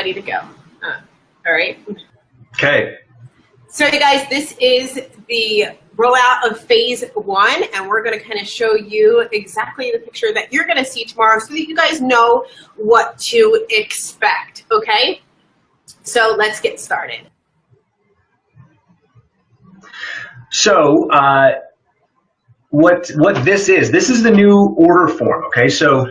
ready to go. All right. Okay. So you guys, this is the rollout of phase 1, and we're going to kind of show you exactly the picture that you're going to see tomorrow so that you guys know what to expect, okay? So let's get started. So what this is the new order form, okay? So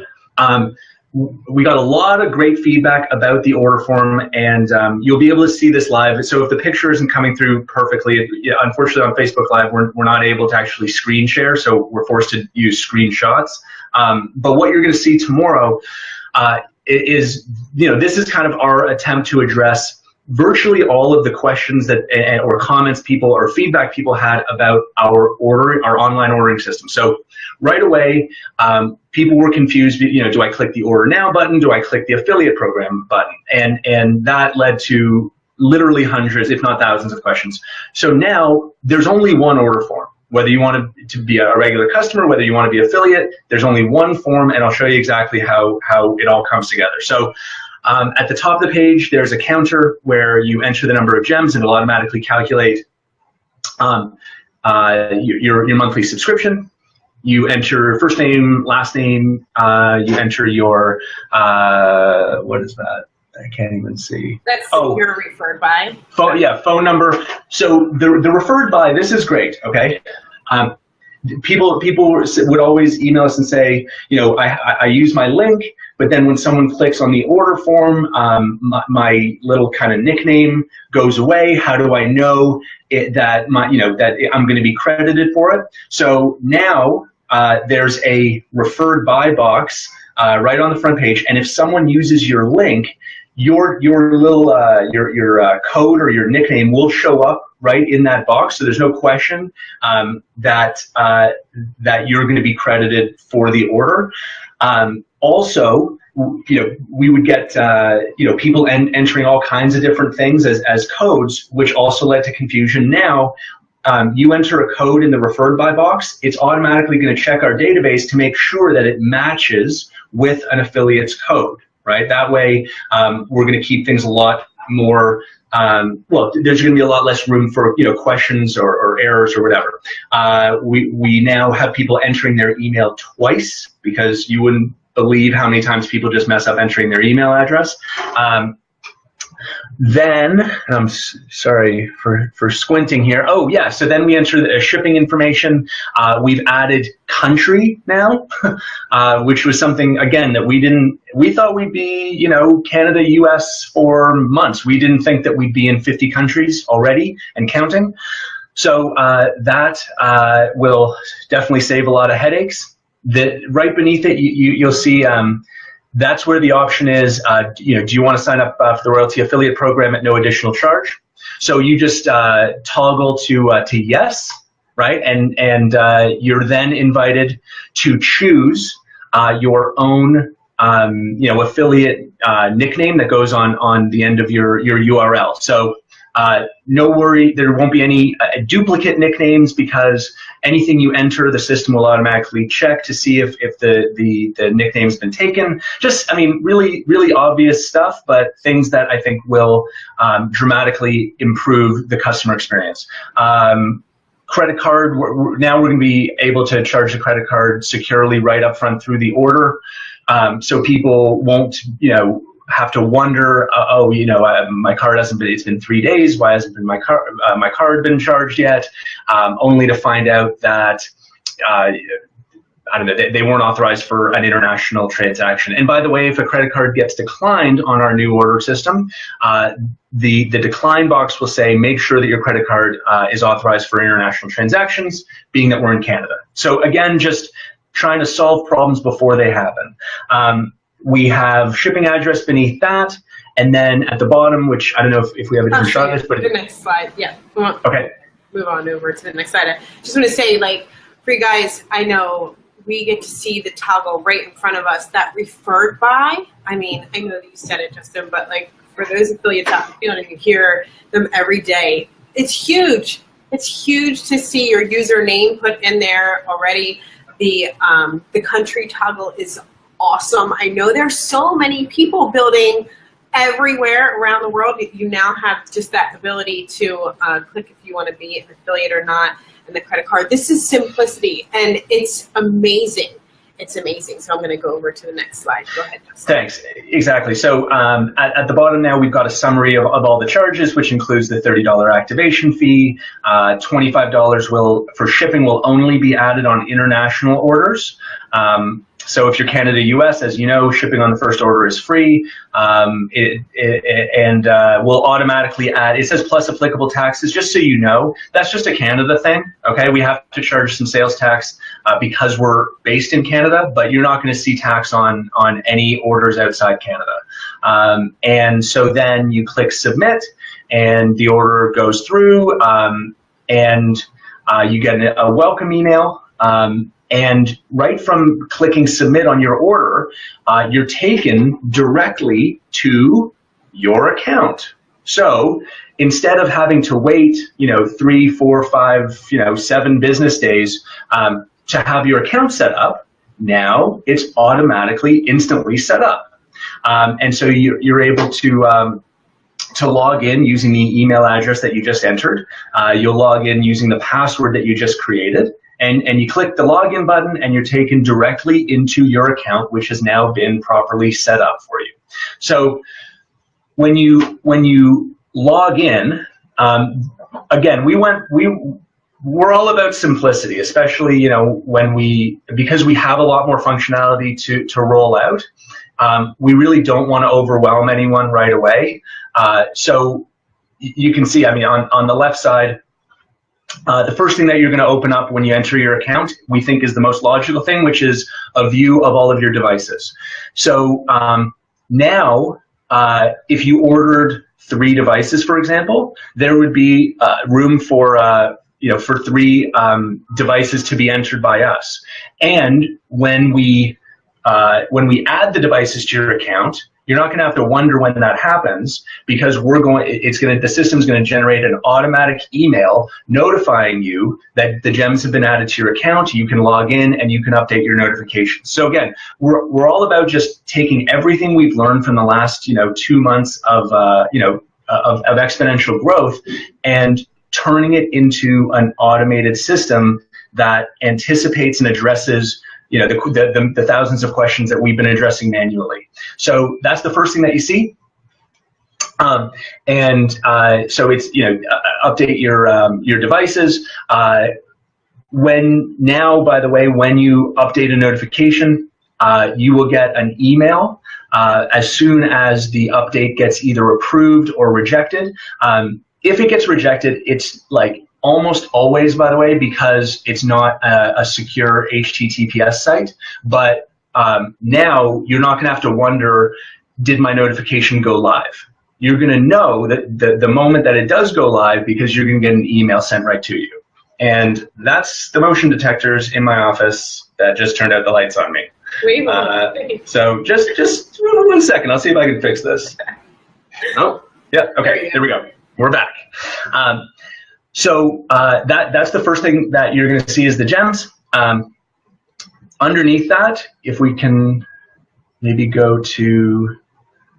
we got a lot of great feedback about the order form, and you'll be able to see this live. So if the picture isn't coming through perfectly, unfortunately on Facebook Live, we're not able to actually screen share, so we're forced to use screenshots. But what you're going to see tomorrow is, this is kind of our attempt to address virtually all of the questions that or comments people or feedback people had about our online ordering system. So right away, people were confused. Do I click the order now button? Do I click the affiliate program button? And that led to literally hundreds, if not thousands, of questions. So now there's only one order form. Whether you want to be a regular customer, whether you want to be affiliate, there's only one form, and I'll show you exactly how it all comes together. So at the top of the page, there's a counter where you enter the number of gems and it'll automatically calculate your monthly subscription. You enter first name, last name, you enter your, what is that? I can't even see. That's your referred by. Phone number. So the referred by, this is great, okay? People would always email us and say, I use my link, but then when someone clicks on the order form, my little kind of nickname goes away. How do I know that I'm going to be credited for it? So now there's a referred by box right on the front page, and if someone uses your link, your little your code or your nickname will show up right in that box, so there's no question that you're going to be credited for the order. Also, we would get people entering all kinds of different things as codes, which also led to confusion. Now, you enter a code in the referred by box, it's automatically going to check our database to make sure that it matches with an affiliate's code. Right? That way, we're going to keep things a lot more. There's going to be a lot less room for questions or errors or whatever. We now have people entering their email twice, because you wouldn't believe how many times people just mess up entering their email address. Then, I'm sorry for squinting here. Oh yeah, so then we enter the shipping information. We've added country now, which was something, again, that we thought we'd be, Canada, US for months. We didn't think that we'd be in 50 countries already and counting. So that will definitely save a lot of headaches. Right beneath it, you'll see that's where the option is, do you want to sign up for the Royaltie affiliate program at no additional charge? So you just toggle to yes, right? And you're then invited to choose your own affiliate nickname that goes on the end of your URL. So no worry, there won't be any duplicate nicknames, because anything you enter, the system will automatically check to see if the nickname's been taken. Just, really, really obvious stuff, but things that I think will dramatically improve the customer experience. Credit card, now we're going to be able to charge the credit card securely right up front through the order, so people won't, have to wonder, my card hasn't been, it's been 3 days, why hasn't been my card been charged yet? Only to find out that I don't know, they weren't authorized for an international transaction. And by the way, if a credit card gets declined on our new order system, the decline box will say, make sure that your credit card is authorized for international transactions, being that we're in Canada. So again, just trying to solve problems before they happen. We have shipping address beneath that, and then at the bottom, which I don't know if we have a different shot of this, but the next slide, yeah. Okay. Move on over to the next slide. I just want to say, like, for you guys, I know we get to see the toggle right in front of us, that referred by. I mean, I know that you said it, Justin, but like for those affiliates out in the field and you hear them every day, it's huge. It's huge to see your username put in there already. The country toggle is awesome. I know there's so many people building everywhere around the world, you now have just that ability to click if you want to be an affiliate or not, and the credit card. This is simplicity, and it's amazing. It's amazing. So I'm going to go over to the next slide. Go ahead, Justin. Thanks. Exactly. So at the bottom now, we've got a summary of all the charges, which includes the $30 activation fee. $25 for shipping will only be added on international orders. So if you're Canada, US, as you know, shipping on the first order is free, and we'll automatically add, it says plus applicable taxes, just so you know, that's just a Canada thing, okay? We have to charge some sales tax because we're based in Canada, but you're not gonna see tax on any orders outside Canada. And so then you click submit, and the order goes through, and you get a welcome email. And right from clicking submit on your order, you're taken directly to your account. So instead of having to wait, 3, 4, 5, 7 business days to have your account set up, now it's automatically, instantly set up. And so you're able to log in using the email address that you just entered. You'll log in using the password that you just created. And you click the login button, and you're taken directly into your account, which has now been properly set up for you. So when you log in, again, we're all about simplicity, especially because we have a lot more functionality to roll out. We really don't want to overwhelm anyone right away. So you can see, on the left side, the first thing that you're going to open up when you enter your account, we think is the most logical thing, which is a view of all of your devices. So now, if you ordered 3 devices, for example, there would be room for 3 devices to be entered by us. And when we add the devices to your account, you're not going to have to wonder when that happens, because the system's going to generate an automatic email notifying you that the gems have been added to your account. You can log in and you can update your notifications. So again, we're all about just taking everything we've learned from the last 2 months of exponential growth and turning it into an automated system that anticipates and addresses the thousands of questions that we've been addressing manually. So that's the first thing that you see. So it's, update your devices. By the way, when you update a notification, you will get an email as soon as the update gets either approved or rejected. If it gets rejected, it's like almost always, by the way, because it's not a secure HTTPS site. But now you're not going to have to wonder, did my notification go live? You're going to know that the moment that it does go live, because you're going to get an email sent right to you. And that's the motion detectors in my office that just turned out the lights on me. So just 1 second. I'll see if I can fix this. Oh, yeah. Okay, there we go. We're back. So that's the first thing that you're going to see is the gems. Underneath that, if we can maybe go to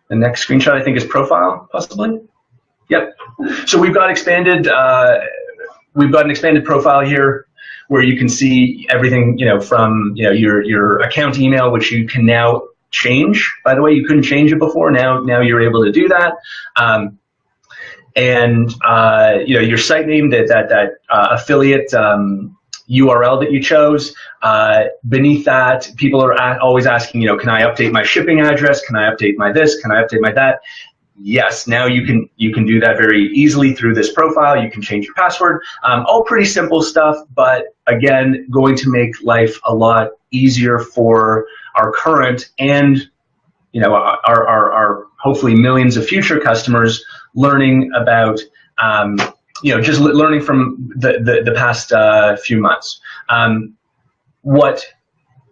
the next screenshot, I think is profile, possibly. Yep. So we've got an expanded profile here, where you can see everything, from your account email, which you can now change. By the way, you couldn't change it before. Now you're able to do that. And your site name, that affiliate URL that you chose. Beneath that, people are always asking, can I update my shipping address? Can I update my this? Can I update my that? Yes, now you can do that very easily through this profile. You can change your password. All pretty simple stuff, but again, going to make life a lot easier for our current and our hopefully millions of future customers learning about just learning from the past few months.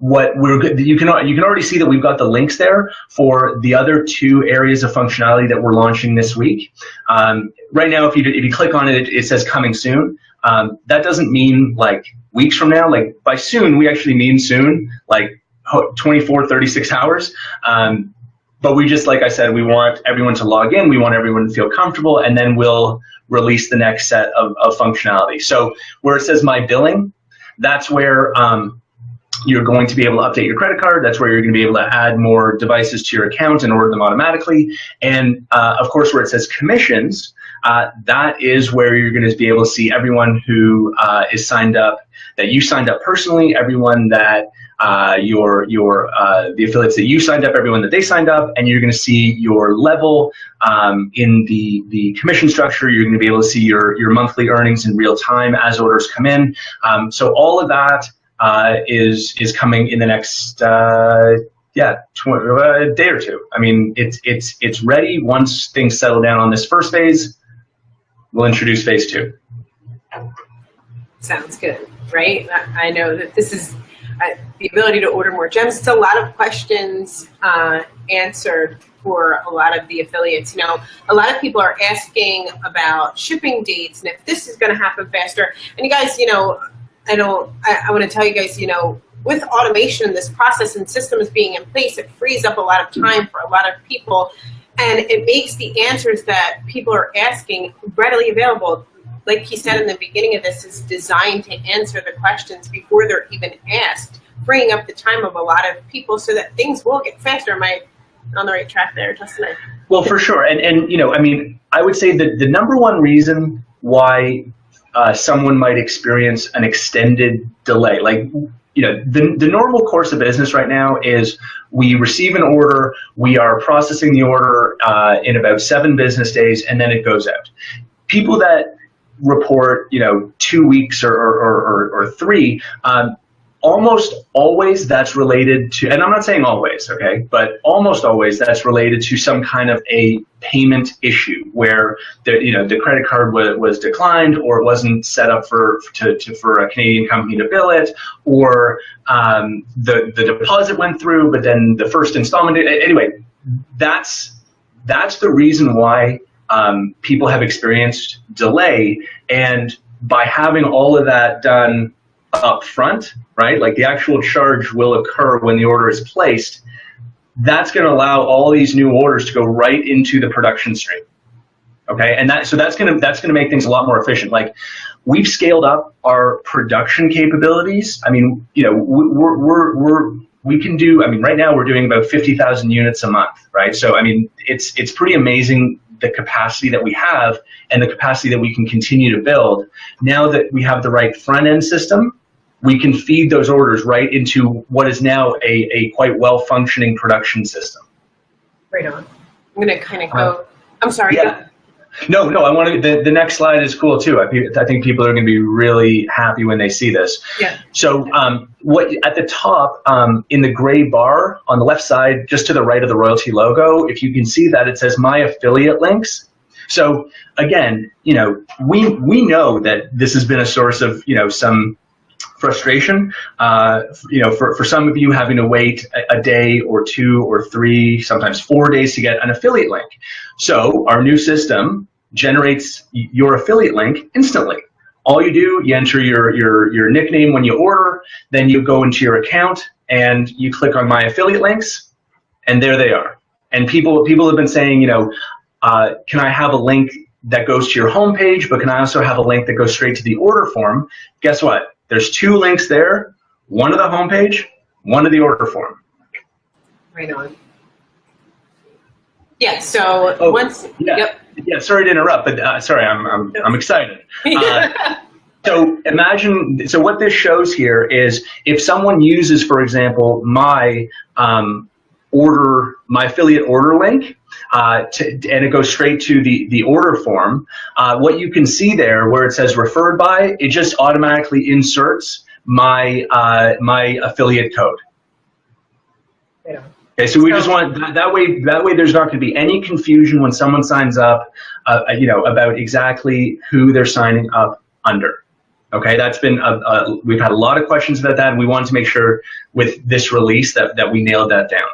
You can already see that we've got the links there for the other 2 areas of functionality that we're launching this week. Right now, if you click on it, it says coming soon. That doesn't mean like weeks from now. Like by soon, we actually mean soon, like 24, 36 hours. but we just, like I said, we want everyone to log in. We want everyone to feel comfortable, and then we'll release the next set of functionality. So where it says My Billing, that's where you're going to be able to update your credit card. That's where you're going to be able to add more devices to your account and order them automatically. And of course, where it says Commissions, that is where you're going to be able to see everyone who is signed up, that you signed up personally, everyone that the affiliates that you signed up, everyone that they signed up, and you're going to see your level in the commission structure. You're going to be able to see your monthly earnings in real time as orders come in. So all of that is coming in the next day or two. I mean, it's ready. Once things settle down on this first phase, we'll introduce phase 2. Sounds good, right? I know that this is the ability to order more gems. It's a lot of questions answered for a lot of the affiliates. You know, a lot of people are asking about shipping dates and if this is going to happen faster. And you guys, you know, I want to tell you guys, you know, with automation in this process and systems being in place, it frees up a lot of time for a lot of people, and it makes the answers that people are asking readily available. Like he said in the beginning of this, is designed to answer the questions before they're even asked, freeing up the time of a lot of people so that things will get faster. Am I on the right track there, Justin? Well, for sure. And you know, I mean, I would say that the number one reason why someone might experience an extended delay, like, you know, the normal course of business right now is we receive an order, we are processing the order in about 7 business days, and then it goes out. People that report, you know, 2 weeks or 3, almost always that's related to, and I'm not saying always, okay, but almost always that's related to some kind of a payment issue where the credit card was declined, or it wasn't set up for a Canadian company to bill it, or the deposit went through, but then the first installment. Anyway, that's the reason why people have experienced delay, and by having all of that done up front, right? Like the actual charge will occur when the order is placed. That's going to allow all these new orders to go right into the production stream. Okay, and that's going to make things a lot more efficient. Like, we've scaled up our production capabilities. I mean, you know, we can do. I mean, right now we're doing about 50,000 units a month, right? So I mean, it's pretty amazing the capacity that we have and the capacity that we can continue to build. Now that we have the right front end system, we can feed those orders right into what is now a quite well functioning production system. Right on. I'm going to kind of go. I'm sorry. Yeah. No. I want to. The next slide is cool too. I think people are going to be really happy when they see this. Yeah. So what at the top in the gray bar on the left side, just to the right of the Royaltie logo, if you can see that, it says My Affiliate Links. So again, you know, we know that this has been a source of, you know, some frustration, you know, for some of you having to wait a day or 2 or 3, sometimes 4 days to get an affiliate link. So our new system generates your affiliate link instantly. All you do, you enter your nickname when you order, then you go into your account and you click on My Affiliate Links, and there they are. And people have been saying, you know, can I have a link that goes to your homepage, but can I also have a link that goes straight to the order form? Guess what? There's 2 links there, one to the homepage, one to the order form. Right on. Yeah, so once, yeah, yep. Yeah, sorry to interrupt, but sorry, I'm excited. So imagine, so what this shows here is if someone uses, for example, my affiliate order link, and it goes straight to the order form, what you can see there where it says referred by, it just automatically inserts my affiliate code. Yeah. Okay, so we just want that way there's not going to be any confusion when someone signs up, you know, about exactly who they're signing up under. Okay, that's been we've had a lot of questions about that, and we wanted to make sure with this release that we nailed that down.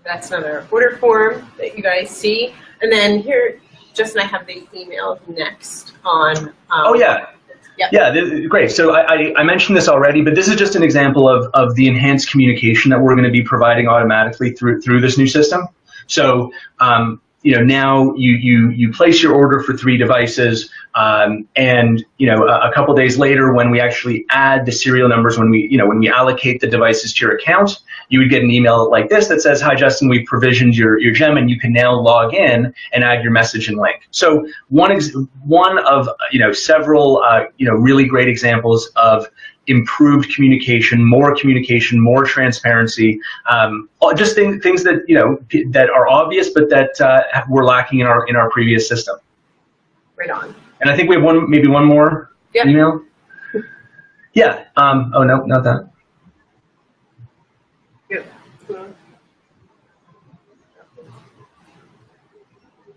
That's another order form that you guys see. And then here, Justin, I have the email next on. Oh, yeah. Yeah, great. So I mentioned this already, but this is just an example of the enhanced communication that we're going to be providing automatically through this new system. So now you place your order for 3 devices, and a couple days later, when we actually add the serial numbers, when we allocate the devices to your account, you would get an email like this that says, "Hi Justin, we've provisioned your gem, and you can now log in and add your message and link." So one of several really great examples of improved communication, more transparency, just things that that are obvious, but that were lacking in our previous system. Right on. And I think we have maybe one more email. Yeah. Oh no, not that. Good.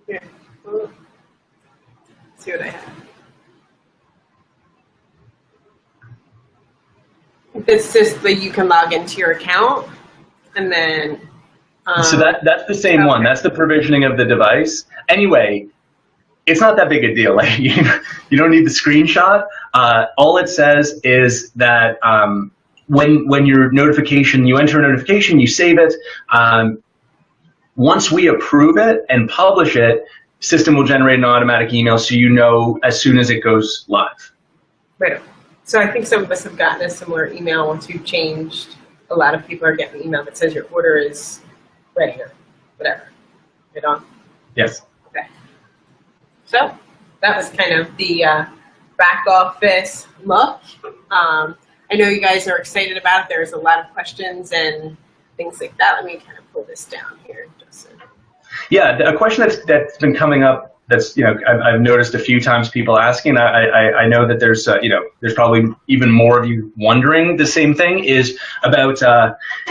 Yeah. See what I have. It's just like you can log into your account, and then. So that's the same one. That's the provisioning of the device. Anyway, it's not that big a deal. Like you don't need the screenshot. All it says is that when your notification, you enter a notification, you save it. Once we approve it and publish it, system will generate an automatic email, so you know as soon as it goes live. Right. So I think some of us have gotten a similar email once we've changed. A lot of people are getting an email that says your order is ready or whatever. Right on? Yes. Okay. So that was kind of the back office look. I know you guys are excited about it. There's a lot of questions and things like that. Let me kind of pull this down here, Justin. Yeah, a question that's been coming up. That's I've noticed a few times people asking. I know that there's there's probably even more of you wondering the same thing, is about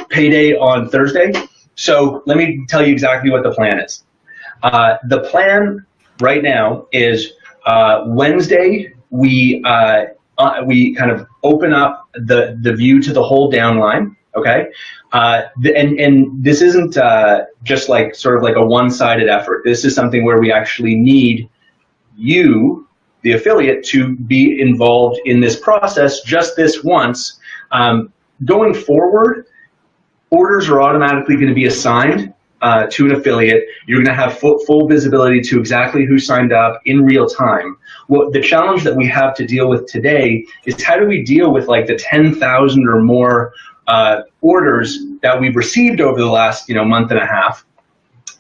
payday on Thursday. So let me tell you exactly what the plan is. The plan right now is Wednesday we kind of open up the view to the whole downline. Okay, and this isn't just like sort of like a one-sided effort. This is something where we actually need you, the affiliate, to be involved in this process just this once. Going forward, orders are automatically going to be assigned to an affiliate. You're going to have full visibility to exactly who signed up in real time. Well, the challenge that we have to deal with today is how do we deal with like the 10,000 or more orders that we've received over the last month and a half,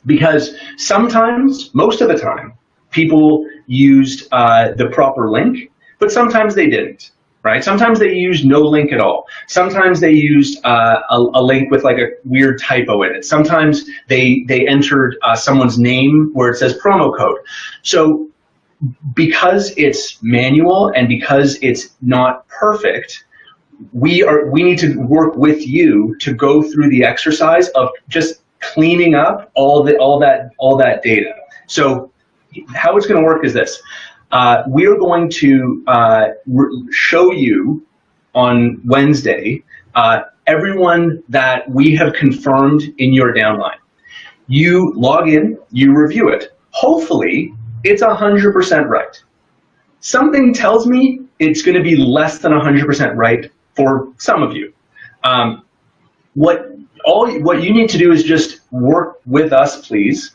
because sometimes, most of the time, people used the proper link, but sometimes they didn't. Right? Sometimes they used no link at all. Sometimes they used a link with like a weird typo in it. Sometimes they entered someone's name where it says promo code. So because it's manual and because it's not perfect, we need to work with you to go through the exercise of just cleaning up all that data. So how it's going to work is this. We are going to show you on Wednesday everyone that we have confirmed in your downline. You log in, you review it. Hopefully, it's 100% right. Something tells me it's going to be less than 100% right for some of you. What you need to do is just work with us, please.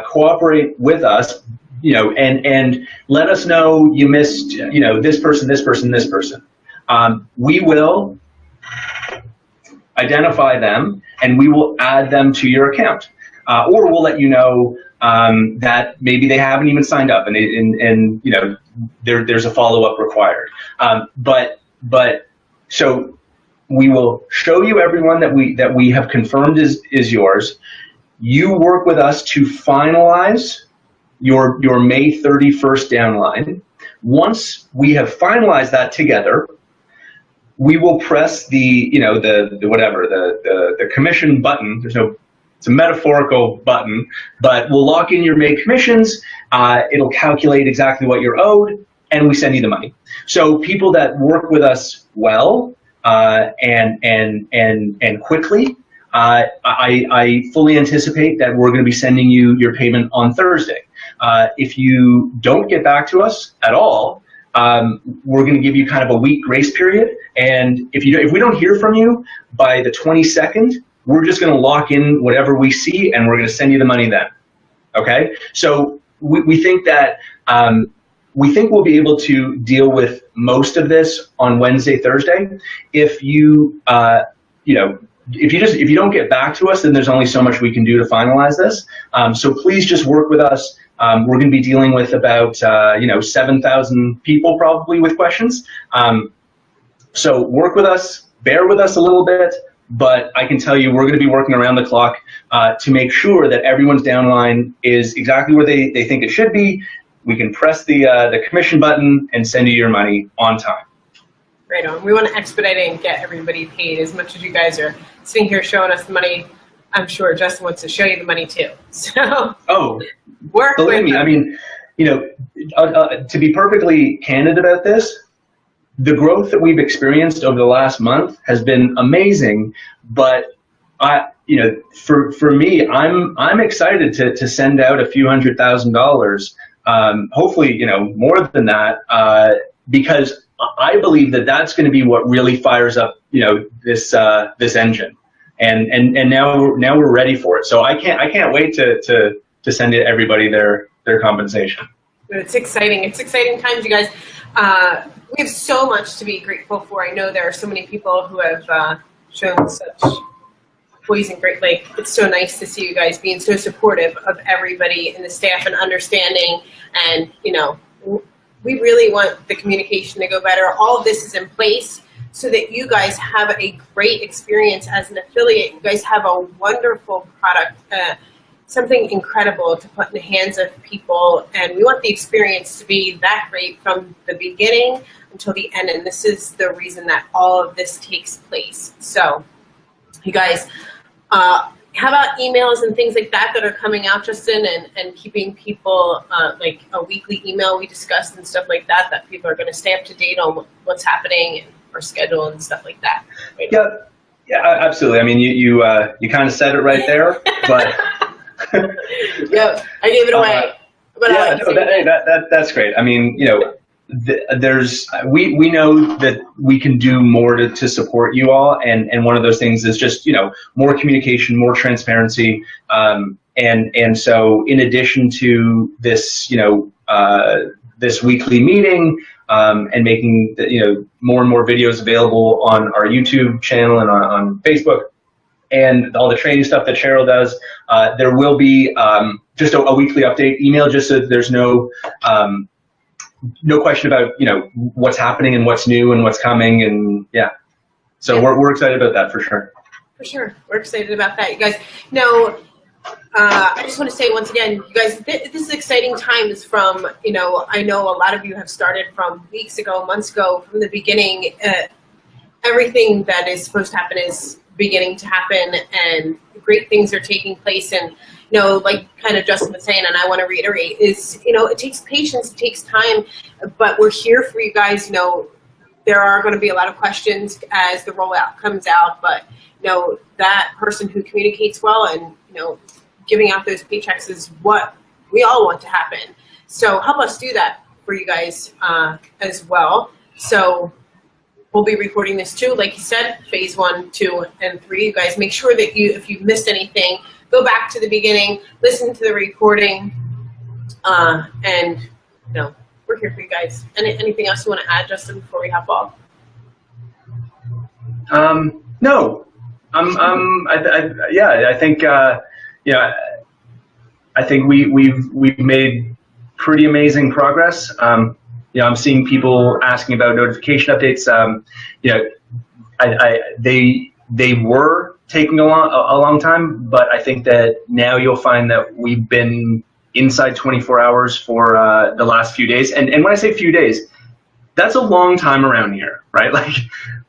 Cooperate with us. And let us know you missed, this person, this person, this person. We will identify them and we will add them to your account. Or we'll let you know that maybe they haven't even signed up and there's a follow-up required. So we will show you everyone that we have confirmed is yours. You work with us to finalize your May 31st downline. Once we have finalized that together, we will press the commission button. It's a metaphorical button, but we'll lock in your May commissions. It'll calculate exactly what you're owed, and we send you the money. So people that work with us well and quickly, I fully anticipate that we're going to be sending you your payment on Thursday. If you don't get back to us at all, we're going to give you kind of a week grace period. And if we don't hear from you by the 22nd, we're just going to lock in whatever we see, and we're going to send you the money then. Okay? So we think that we'll be able to deal with most of this on Wednesday, Thursday. If you if you don't get back to us, then there's only so much we can do to finalize this. So please just work with us. We're going to be dealing with about 7,000 people probably with questions. So work with us, bear with us a little bit, but I can tell you we're going to be working around the clock to make sure that everyone's downline is exactly where they think it should be. We can press the commission button and send you your money on time. Right on. We want to expedite it and get everybody paid. As much as you guys are sitting here showing us the money, I'm sure Justin wants to show you the money too. So work with me. I mean, to be perfectly candid about this, the growth that we've experienced over the last month has been amazing. But for me, I'm excited to send out a few $100,000. Hopefully, more than that, because I believe that that's going to be what really fires up, this engine, and now we're ready for it. So I can't wait to send everybody their compensation. It's exciting. It's exciting times, you guys. We have so much to be grateful for. I know there are so many people who have shown such poise and great. It's so nice to see you guys being so supportive of everybody in the staff and understanding. And we really want the communication to go better. All of this is in place so that you guys have a great experience as an affiliate. You guys have a wonderful product, something incredible to put in the hands of people. And we want the experience to be that great from the beginning until the end. And this is the reason that all of this takes place. So you guys, how about emails and things like that are coming out, Justin, and keeping people like a weekly email we discussed and stuff like that people are going to stay up to date on what's happening and our schedule and stuff like that. Right? Yeah, absolutely. I mean, you kind of said it right there, but yep, I gave it away. But that's great. I mean, we know that we can do more to support you all, and one of those things is just more communication, more transparency, and so in addition to this this weekly meeting and making more and more videos available on our YouTube channel and on Facebook, and all the training stuff that Cheryl does, there will be just a weekly update email, just so that there's no question about what's happening and what's new and what's coming, and so we're excited about that for sure. For sure, we're excited about that, you guys. No, I just want to say once again, you guys, this is exciting times. From I know a lot of you have started from weeks ago, months ago, from the beginning. Everything that is supposed to happen is beginning to happen, and great things are taking place. And like kind of Justin was saying, and I want to reiterate, is it takes patience, it takes time, but we're here for you guys. There are going to be a lot of questions as the rollout comes out, but that person who communicates well and giving out those paychecks is what we all want to happen. So help us do that for you guys as well. So we'll be recording this too, like you said, phase 1, 2, and 3. You guys make sure that if you've missed anything, go back to the beginning, listen to the recording, and we're here for you guys. Anything else you want to add, Justin, before we hop off? No. I think we've made pretty amazing progress. I'm seeing people asking about notification updates. They were taking a long time, but I think that now you'll find that we've been inside 24 hours for the last few days. And when I say few days, that's a long time around here, right?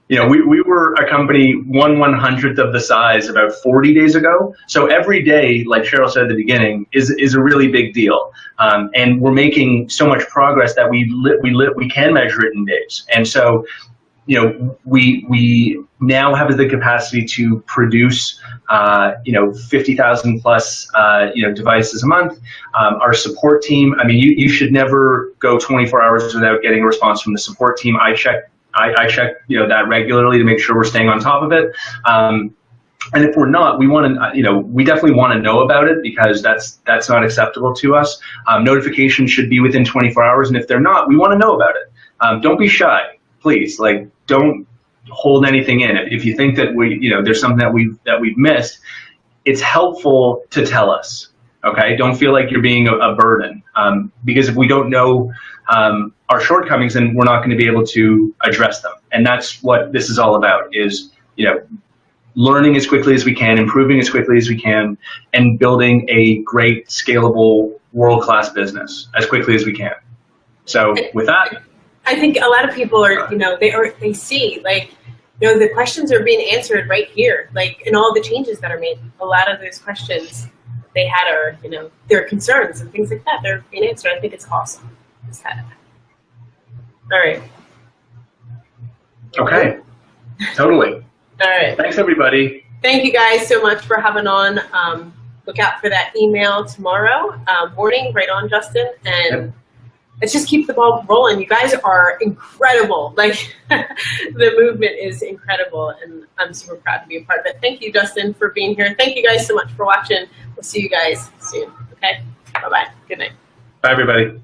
We were a company 1/100th of the size about 40 days ago. So every day, like Cheryl said at the beginning, is a really big deal. And we're making so much progress that we can measure it in days. And so we now have the capacity to produce 50,000 plus devices a month. Our support team, I mean, you should never go 24 hours without getting a response from the support team. I check that regularly to make sure we're staying on top of it. And if we're not, we want to, we definitely want to know about it, because that's not acceptable to us. Notifications should be within 24 hours, and if they're not, we want to know about it. Don't be shy, please. Like, don't hold anything in. If you think that there's something that we've missed, it's helpful to tell us. Okay, don't feel like you're being a burden, because if we don't know our shortcomings, then we're not going to be able to address them. And that's what this is all about: is learning as quickly as we can, improving as quickly as we can, and building a great, scalable, world-class business as quickly as we can. So with that, I think a lot of people are, they see, like, the questions are being answered right here, like, in all the changes that are made. A lot of those questions they had are, their concerns and things like that, they're being answered. I think it's awesome. All right. Okay. Totally. All right. Thanks, everybody. Thank you guys so much for having on. Look out for that email tomorrow morning. Right on, Justin. And let's just keep the ball rolling. You guys are incredible. Like, the movement is incredible, and I'm super proud to be a part of it. Thank you, Justin, for being here. Thank you guys so much for watching. We'll see you guys soon. Okay? Bye-bye. Good night. Bye, everybody.